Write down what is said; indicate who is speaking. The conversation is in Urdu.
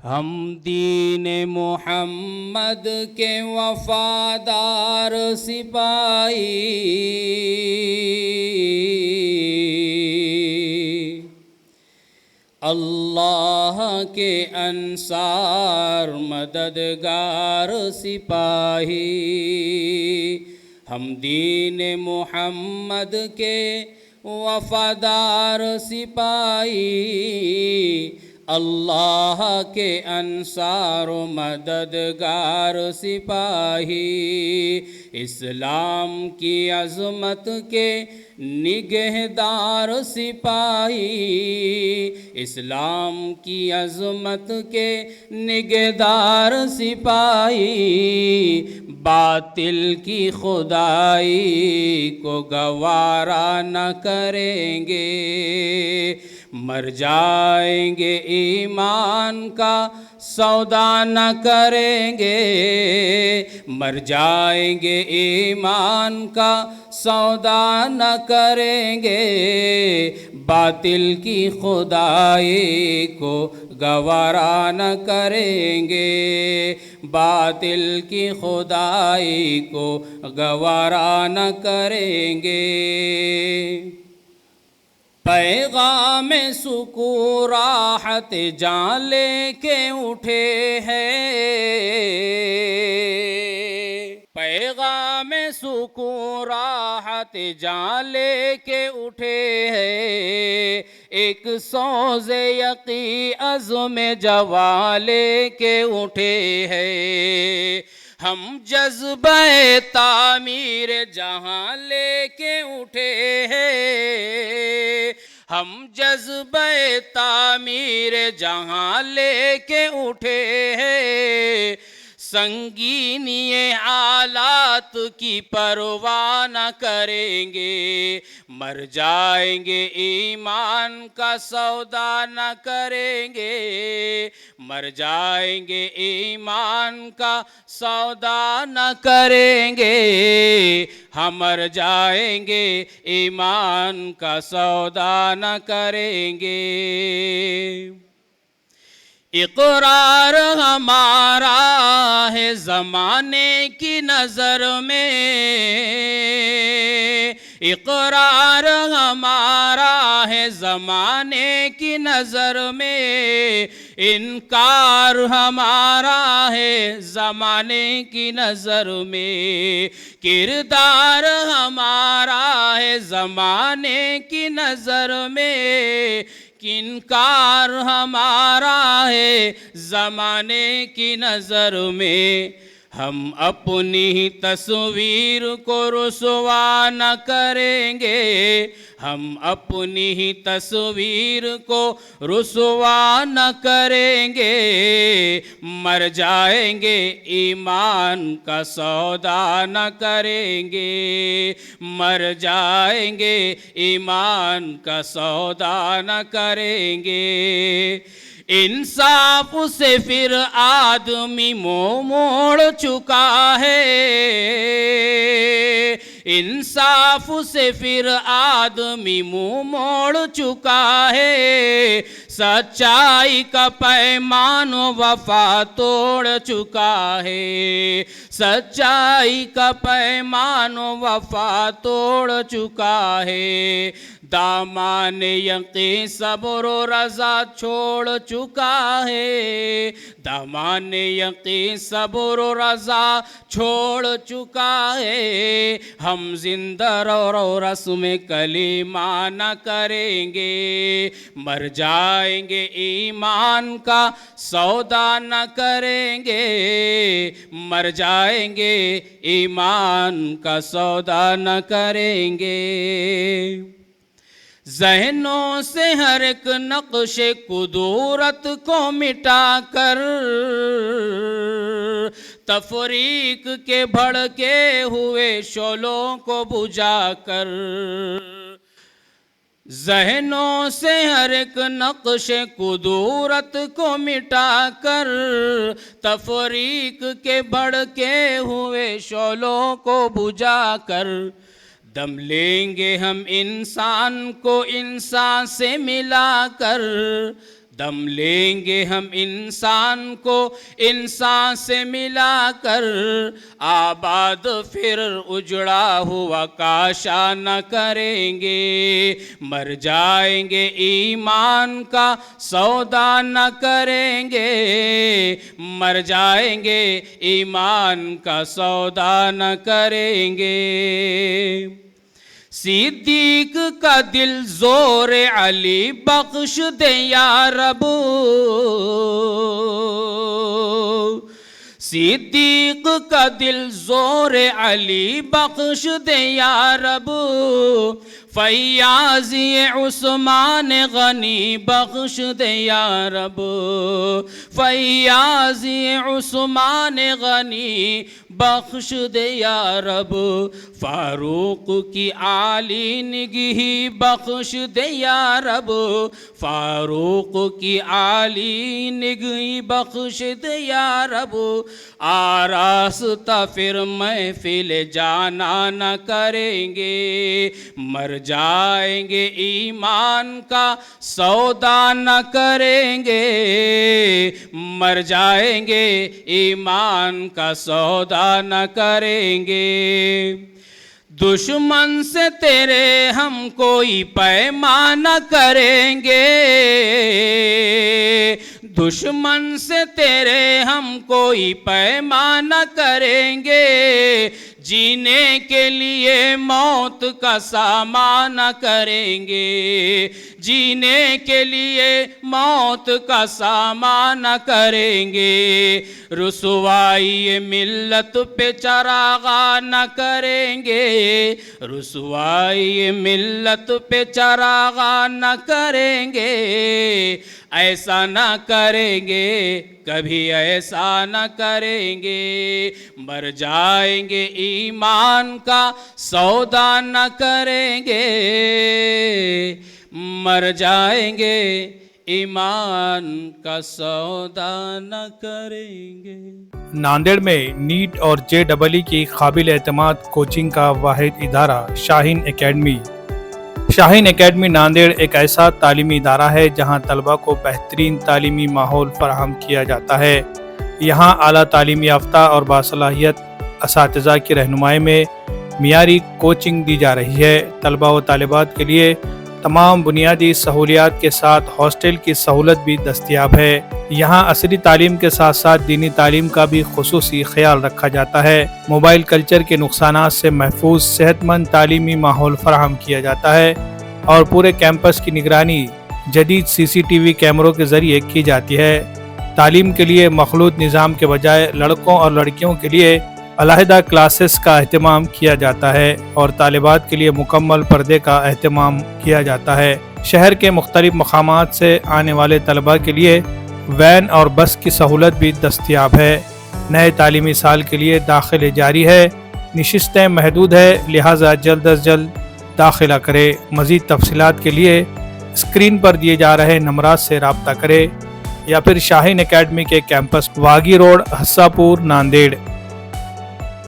Speaker 1: ہم دین محمد کے وفادار سپاہی، اللہ کے انصار مددگار سپاہی، ہم دین محمد کے وفادار سپاہی، اللہ کے انصار و مددگار سپاہی، اسلام کی عظمت کے نگہدار سپاہی، اسلام کی عظمت کے نگہدار سپاہی، باطل کی خدائی کو گوارا نہ کریں گے، مر جائیں گے ایمان کا سودا نہ کریں گے، مر جائیں گے ایمان کا سودا نہ کریں گے، باطل کی خدائی کو گوارا نہ کریں گے، باطل کی خدائی کو گوارا نہ کریں گے۔ پیغام سکون راحت جان لے کے اٹھے ہیں، پیغام سکون راحت جان لے کے اٹھے ہیں، ایک سوز یقین عزم جواں لے کے اٹھے ہیں، ہم جذبہ تعمیر جہاں لے کے اٹھے ہیں، ہم جذبہ تعمیر جہاں لے کے اٹھے ہیں، سنگینی حالات کی پرواہ نہ کریں گے، مر جائیں گے ایمان کا سودا نہ کریں گے، مر جائیں گے ایمان کا سودا نہ کریں گے، ہم مر جائیں گے ایمان کا سودا نہ کریں گے۔ اقرار ہمارا ہے زمانے کی نظر میں، اقرار ہمارا ہے زمانے کی نظر میں، انکار ہمارا ہے زمانے کی نظر میں، کردار ہمارا ہے زمانے کی نظر میں، انکار ہمارا ہے زمانے کی نظر میں، ہم اپنی ہی تصویر کو رسوا نہ کریں گے، ہم اپنی ہی تصویر کو رسوا نہ کریں گے، مر جائیں گے ایمان کا سودا نہ کریں گے، مر جائیں گے ایمان کا سودا نہ کریں گے۔ انصاف سے پھر آدمی منہ موڑ چکا ہے، انصاف سے پھر آدمی منہ موڑ چکا ہے، سچائی کا پیمان وفا توڑ چکا ہے، سچائی کا پیمان وفا توڑ چکا ہے، دامان یقین صبر و رضا چھوڑ چکا ہے، دامان یقین صبر و رضا چھوڑ چکا ہے، ہم زندہ رو رسم کلمہ نہ کریں گے، مر جائیں گے ایمان کا سودا نہ کریں گے، مر جائیں گے ایمان کا سودا نہ کریں گے۔ ذہنوں سے ہر ایک نقش قدورت کو مٹا کر، تفریق کے بھڑکے ہوئے شعلوں کو بجھا کر، ذہنوں سے ہر ایک نقش قدورت کو مٹا کر، تفریق کے بھڑکے ہوئے شعلوں کو بجھا کر، دم لیں گے ہم انسان کو انسان سے ملا کر، دم لیں گے ہم انسان کو انسان سے ملا کر، آباد پھر اجڑا ہوا کاشا نہ کریں گے، مر جائیں گے ایمان کا سودا نہ کریں گے، مر جائیں گے ایمان کا سودا نہ کریں گے۔ صدیق کا دل زور علی بخش دے یا رب، صدیق کا دل زور علی بخش دے یا رب، فیاضی عثمان غنی بخش دے یا رب، فیاضی عثمان غنی بخش دے یا رب، فاروق کی عالی نگہی بخش دے یا رب، فاروق کی عالی نگہی بخش دے یا رب، آراستہ پھر محفل جانا نہ کریں گے، مر جائیں گے ایمان کا سودا نہ کریں گے، مر جائیں گے ایمان کا سودا نہ کریں گے۔ دشمن سے تیرے ہم کوئی پیمان نہ کریں گے، دشمن سے تیرے ہم کوئی پیمان نہ کریں گے، جینے کے لیے موت کا سامان کریں گے، جینے کے لیے موت کا سامان کریں گے، رسوائی ملت پہ چراغاں نہ کریں گے، رسوائی ملت پہ چراغاں نہ کریں گے، ایسا نہ کریں گے کبھی ایسا نہ کریں گے، مر جائیں گے ایمان کا سودا نہ کریں گے، مر جائیں گے ایمان کا سودا نہ کریں گے۔
Speaker 2: ناندیڑ میں نیٹ اور JEE کی قابل اعتماد کوچنگ کا واحد ادارہ شاہین اکیڈمی۔ شاہین اکیڈمی ناندیڑ ایک ایسا تعلیمی ادارہ ہے جہاں طلبہ کو بہترین تعلیمی ماحول فراہم کیا جاتا ہے۔ یہاں اعلیٰ تعلیم یافتہ اور باصلاحیت اساتذہ کی رہنمائی میں معیاری کوچنگ دی جا رہی ہے۔ طلبہ و طالبات کے لیے تمام بنیادی سہولیات کے ساتھ ہاسٹل کی سہولت بھی دستیاب ہے۔ یہاں عصری تعلیم کے ساتھ ساتھ دینی تعلیم کا بھی خصوصی خیال رکھا جاتا ہے۔ موبائل کلچر کے نقصانات سے محفوظ صحت مند تعلیمی ماحول فراہم کیا جاتا ہے اور پورے کیمپس کی نگرانی جدید CCTV کیمروں کے ذریعے کی جاتی ہے۔ تعلیم کے لیے مخلوط نظام کے بجائے لڑکوں اور لڑکیوں کے لیے علیحدہ کلاسز کا اہتمام کیا جاتا ہے اور طالبات کے لیے مکمل پردے کا اہتمام کیا جاتا ہے۔ شہر کے مختلف مقامات سے آنے والے طلباء کے لیے وین اور بس کی سہولت بھی دستیاب ہے۔ نئے تعلیمی سال کے لیے داخلے جاری ہے، نشستیں محدود ہے، لہٰذا جلد از جلد داخلہ کرے۔ مزید تفصیلات کے لیے اسکرین پر دیے جا رہے نمبرات سے رابطہ کرے یا پھر شاہین اکیڈمی کے کیمپس واگی روڈ، حسا پور، ناندیڑ۔